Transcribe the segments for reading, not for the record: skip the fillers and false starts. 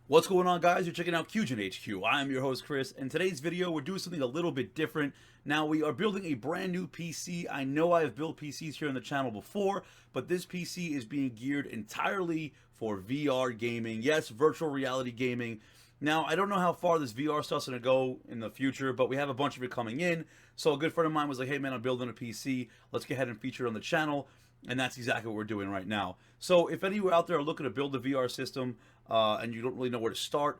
What's going on, guys? You're checking out QGinHQ. I am your host, Chris. In today's video, we're doing something a little bit different. Now, we are building a brand new PC. I know I have built PCs here on the channel before, but this PC is being geared entirely for VR gaming. Yes, virtual reality gaming. Now, I don't know how far this VR stuff's going to go in the future, but we have a bunch of it coming in. So a good friend of mine was like, hey man, I'm building a PC. Let's go ahead and feature it on the channel. And that's exactly what we're doing right now. So if any of you out there are looking to build a VR system and you don't really know where to start,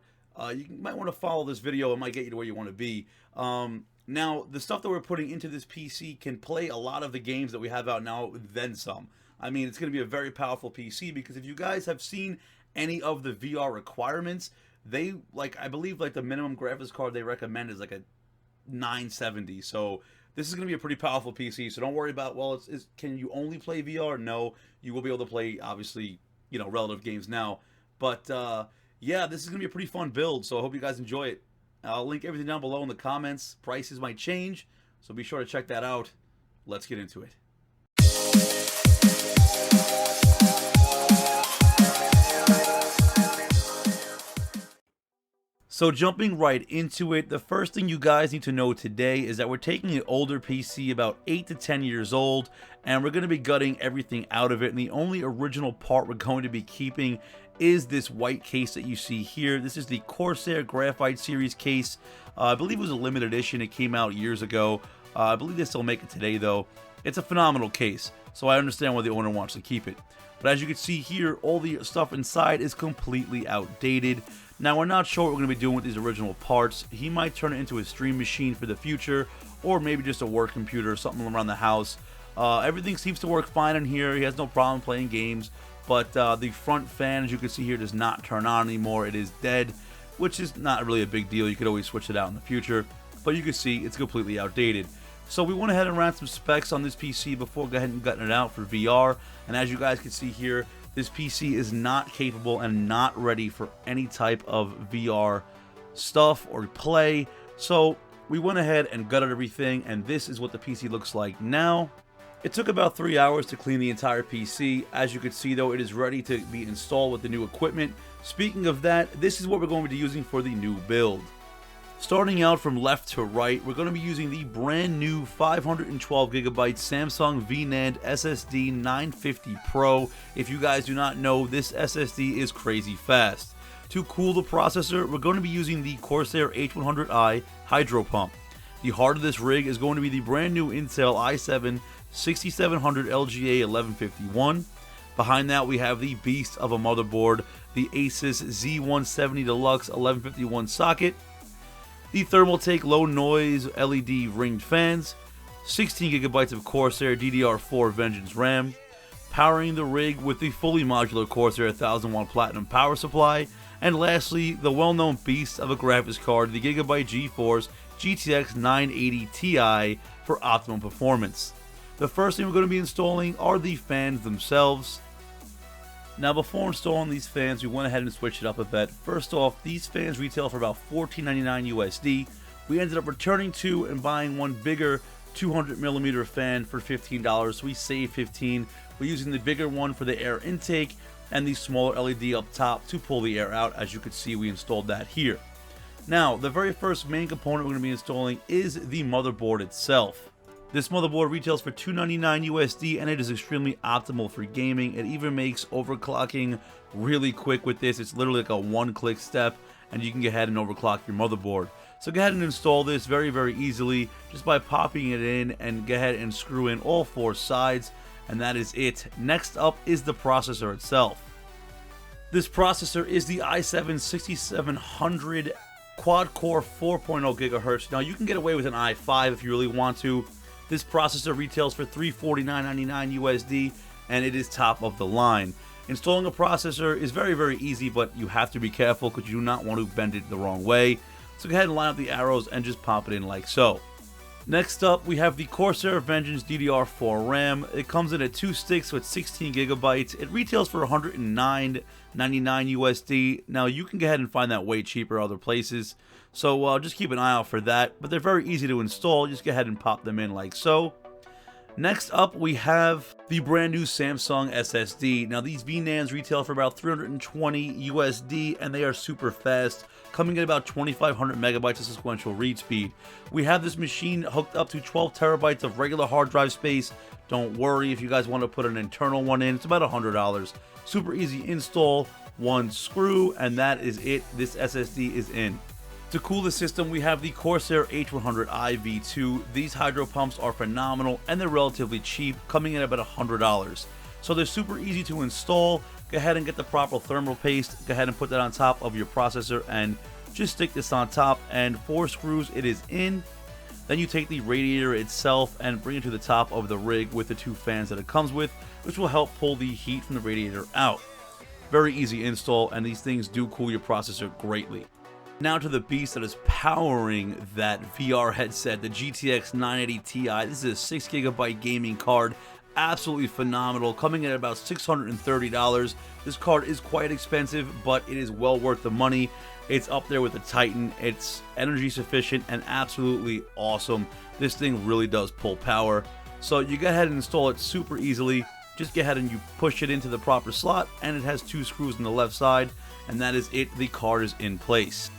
you might want to follow this video. It might get you to where you want to be. Now, the stuff that we're putting into this PC can play a lot of the games that we have out now, then some. I mean, it's going to be a very powerful PC because if you guys have seen any of the VR requirements, they, I believe, the minimum graphics card they recommend is like a 970. So this is going to be a pretty powerful PC, so don't worry about, well, can you only play VR? No, you will be able to play, obviously, relative games now. But, yeah, this is going to be a pretty fun build, so I hope you guys enjoy it. I'll link everything down below in the comments. Prices might change, so be sure to check that out. Let's get into it. So jumping right into it, the first thing you guys need to know today is that we're taking an older PC, about 8 to 10 years old, and we're going to be gutting everything out of it. And the only original part we're going to be keeping is this white case that you see here. This is the Corsair Graphite Series case. I believe it was a limited edition. It came out years ago. I believe they still make it today, though. It's a phenomenal case, so I understand why the owner wants to keep it. But as you can see here, all the stuff inside is completely outdated. Now, we're not sure what we're going to be doing with these original parts. He might turn it into a stream machine for the future, or maybe just a work computer or something around the house. Everything seems to work fine in here. He has no problem playing games, but the front fan, as you can see here, does not turn on anymore. It is dead, which is not really a big deal. You could always switch it out in the future, but you can see it's completely outdated. So we went ahead and ran some specs on this PC before going ahead and gutting it out for VR, and as you guys can see here, this PC is not capable and not ready for any type of VR stuff or play. So we went ahead and gutted everything, and this is what the PC looks like now. It took about 3 hours to clean the entire PC. As you can see, though, it is ready to be installed with the new equipment. Speaking of that, this is what we're going to be using for the new build. Starting out from left to right, we're going to be using the brand new 512GB Samsung VNAND SSD 950 Pro. If you guys do not know, this SSD is crazy fast. To cool the processor, we're going to be using the Corsair H100i Hydro Pump. The heart of this rig is going to be the brand new Intel i7 6700 LGA 1151. Behind that, we have the beast of a motherboard, the Asus Z170 Deluxe 1151 socket. The Thermaltake low noise LED ringed fans, 16GB of Corsair DDR4 Vengeance RAM, powering the rig with the fully modular Corsair 1000W Platinum power supply, and lastly, the well-known beast of a graphics card, the Gigabyte GeForce GTX 980 Ti for optimum performance. The first thing we're going to be installing are the fans themselves. Now, before installing these fans, we went ahead and switched it up a bit. First off, these fans retail for about $14.99 USD. We ended up returning to and buying one bigger 200mm fan for $15, so we saved $15. We're using the bigger one for the air intake and the smaller LED up top to pull the air out. As you can see, we installed that here. Now, the very first main component we're going to be installing is the motherboard itself. This motherboard retails for $299 USD, and it is extremely optimal for gaming. It even makes overclocking really quick with this. It's literally like a one-click step, and you can go ahead and overclock your motherboard. So go ahead and install this very, very easily just by popping it in, and go ahead and screw in all 4 sides, and that is it. Next up is the processor itself. This processor is the i7 6700 quad-core 4.0 GHz. Now, you can get away with an i5 if you really want to. This processor retails for $349.99 USD, and it is top of the line. Installing a processor is very, very easy, but you have to be careful because you do not want to bend it the wrong way. So go ahead and line up the arrows and just pop it in like so. Next up, we have the Corsair Vengeance DDR4 RAM. It comes in at 2 sticks with 16GB. It retails for $109.99 USD. Now, you can go ahead and find that way cheaper other places. So just keep an eye out for that. But they're very easy to install. Just go ahead and pop them in like so. Next up, we have the brand new Samsung SSD. Now, these VNANDs retail for about 320 USD, and they are super fast, coming at about 2,500 megabytes of sequential read speed. We have this machine hooked up to 12 terabytes of regular hard drive space. Don't worry if you guys want to put an internal one in. It's about $100. Super easy install, one screw, and that is it. This SSD is in. To cool the system, we have the Corsair H100i V2. These hydro pumps are phenomenal and they're relatively cheap, coming in at about $100. So they're super easy to install. Go ahead and get the proper thermal paste. Go ahead and put that on top of your processor and just stick this on top, and 4 screws, it is in. Then you take the radiator itself and bring it to the top of the rig with the 2 fans that it comes with, which will help pull the heat from the radiator out. Very easy install, and these things do cool your processor greatly. Now to the beast that is powering that VR headset, the GTX 980 Ti. This is a 6GB gaming card. Absolutely phenomenal, coming in at about $630. This card is quite expensive, but it is well worth the money. It's up there with the Titan. It's energy sufficient and absolutely awesome. This thing really does pull power. So you go ahead and install it super easily. Just go ahead and you push it into the proper slot, and it has 2 screws on the left side, and that is it. The card is in place.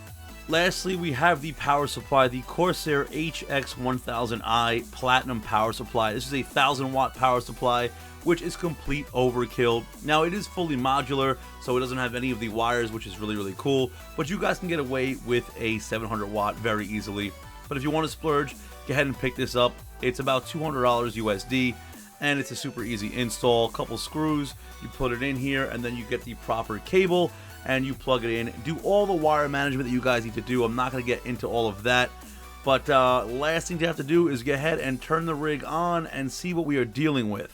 Lastly, we have the power supply, the Corsair HX1000i Platinum power supply. This is a 1000-watt power supply, which is complete overkill. Now, it is fully modular, so it doesn't have any of the wires, which is really, really cool. But you guys can get away with a 700-watt very easily. But if you want to splurge, go ahead and pick this up. It's about $200 USD, and it's a super easy install. Couple screws, you put it in here, and then you get the proper cable, and you plug it in. Do all the wire management that you guys need to do. I'm not going to get into all of that. But last thing you have to do is go ahead and turn the rig on and see what we are dealing with.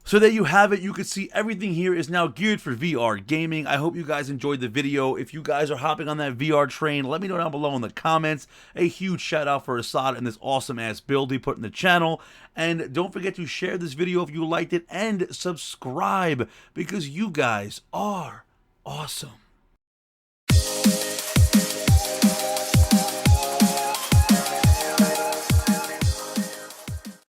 So there you have it. You can see everything here is now geared for VR gaming. I hope you guys enjoyed the video. If you guys are hopping on that VR train, let me know down below in the comments. A huge shout out for Assad and this awesome ass build he put in the channel. And don't forget to share this video if you liked it, and subscribe because you guys are awesome.